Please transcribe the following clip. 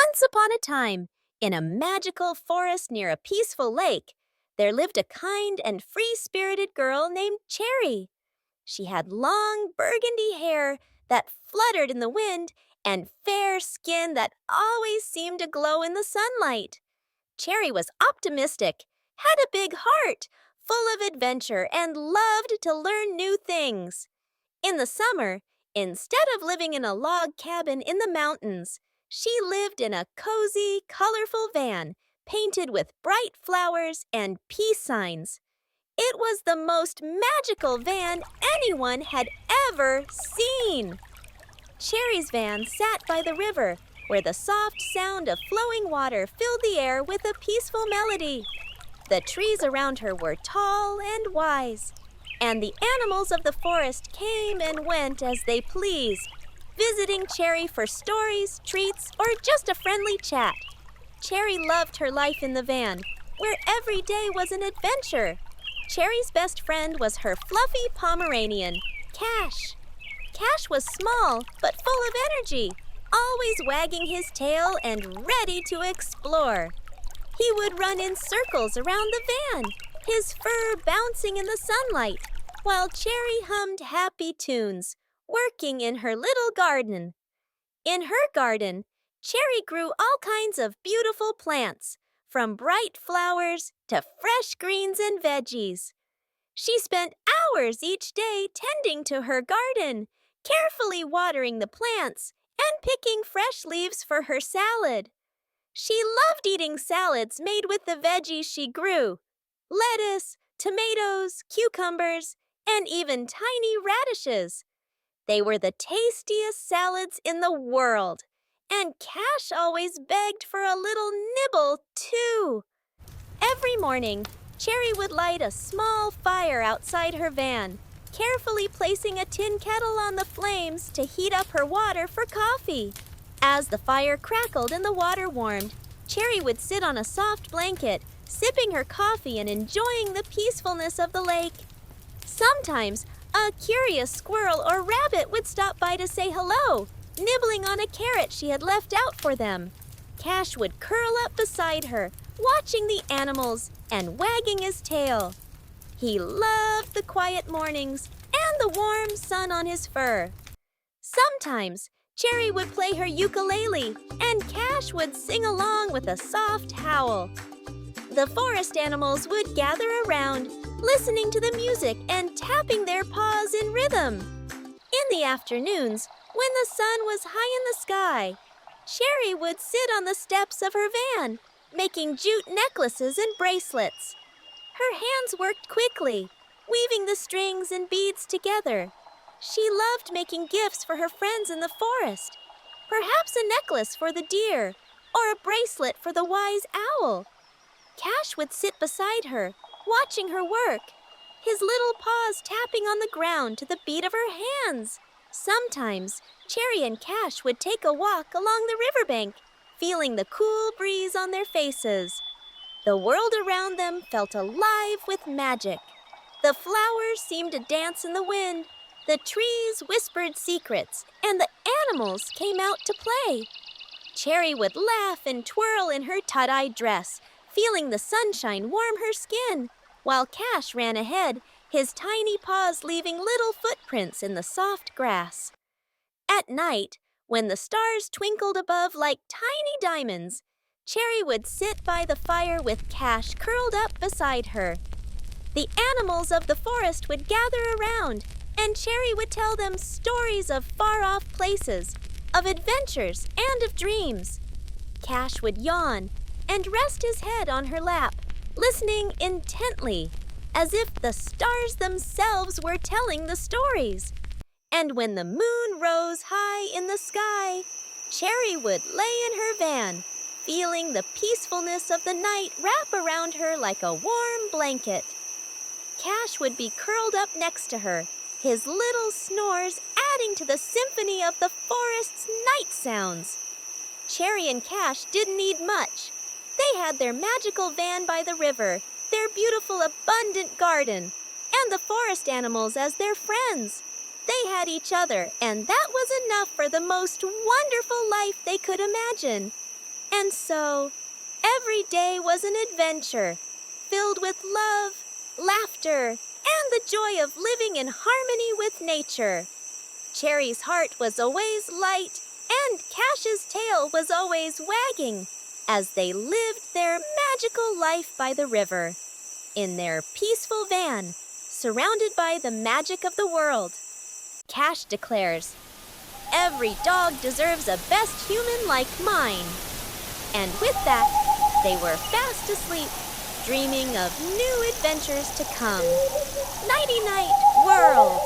Once upon a time, in a magical forest near a peaceful lake, there lived a kind and free-spirited girl named Cherry. She had long burgundy hair that fluttered in the wind and fair skin that always seemed to glow in the sunlight. Cherry was optimistic, had a big heart, full of adventure, and loved to learn new things. In the summer, instead of living in a log cabin in the mountains, she lived in a cozy, colorful van painted with bright flowers and peace signs. It was the most magical van anyone had ever seen. Cherry's van sat by the river, where the soft sound of flowing water filled the air with a peaceful melody. The trees around her were tall and wise, and the animals of the forest came and went as they pleased, visiting Cherry for stories, treats, or just a friendly chat. Cherry loved her life in the van, where every day was an adventure. Cherry's best friend was her fluffy Pomeranian, Cash. Cash was small but full of energy, always wagging his tail and ready to explore. He would run in circles around the van, his fur bouncing in the sunlight, while Cherry hummed happy tunes, working in her little garden. In her garden, Cherry grew all kinds of beautiful plants, from bright flowers to fresh greens and veggies. She spent hours each day tending to her garden, carefully watering the plants and picking fresh leaves for her salad. She loved eating salads made with the veggies she grew: lettuce, tomatoes, cucumbers, and even tiny radishes. They were the tastiest salads in the world, and Cash always begged for a little nibble, too. Every morning, Cherry would light a small fire outside her van, carefully placing a tin kettle on the flames to heat up her water for coffee. As the fire crackled and the water warmed, Cherry would sit on a soft blanket, sipping her coffee and enjoying the peacefulness of the lake. Sometimes, a curious squirrel or rabbit would stop by to say hello, nibbling on a carrot she had left out for them. Cash would curl up beside her, watching the animals and wagging his tail. He loved the quiet mornings and the warm sun on his fur. Sometimes, Cherry would play her ukulele, and Cash would sing along with a soft howl. The forest animals would gather around, listening to the music and tapping their paws in rhythm. In the afternoons, when the sun was high in the sky, Cherry would sit on the steps of her van, making jute necklaces and bracelets. Her hands worked quickly, weaving the strings and beads together. She loved making gifts for her friends in the forest, perhaps a necklace for the deer or a bracelet for the wise owl. Cash would sit beside her, watching her work, his little paws tapping on the ground to the beat of her hands. Sometimes, Cherry and Cash would take a walk along the riverbank, feeling the cool breeze on their faces. The world around them felt alive with magic. The flowers seemed to dance in the wind, the trees whispered secrets, and the animals came out to play. Cherry would laugh and twirl in her tie-dye dress, feeling the sunshine warm her skin, while Cash ran ahead, his tiny paws leaving little footprints in the soft grass. At night, when the stars twinkled above like tiny diamonds, Cherry would sit by the fire with Cash curled up beside her. The animals of the forest would gather around, and Cherry would tell them stories of far-off places, of adventures, and of dreams. Cash would yawn and rest his head on her lap, listening intently, as if the stars themselves were telling the stories. And when the moon rose high in the sky, Cherry would lay in her van, feeling the peacefulness of the night wrap around her like a warm blanket. Cash would be curled up next to her, his little snores adding to the symphony of the forest's night sounds. Cherry and Cash didn't need much. They had their magical van by the river, their beautiful, abundant garden, and the forest animals as their friends. They had each other, and that was enough for the most wonderful life they could imagine. And so, every day was an adventure, filled with love, laughter, and the joy of living in harmony with nature. Cherry's heart was always light, and Cash's tail was always wagging, as they lived their magical life by the river, in their peaceful van, surrounded by the magic of the world. Cash declares, "Every dog deserves a best human like mine." And with that, they were fast asleep, dreaming of new adventures to come. Nighty-night, world!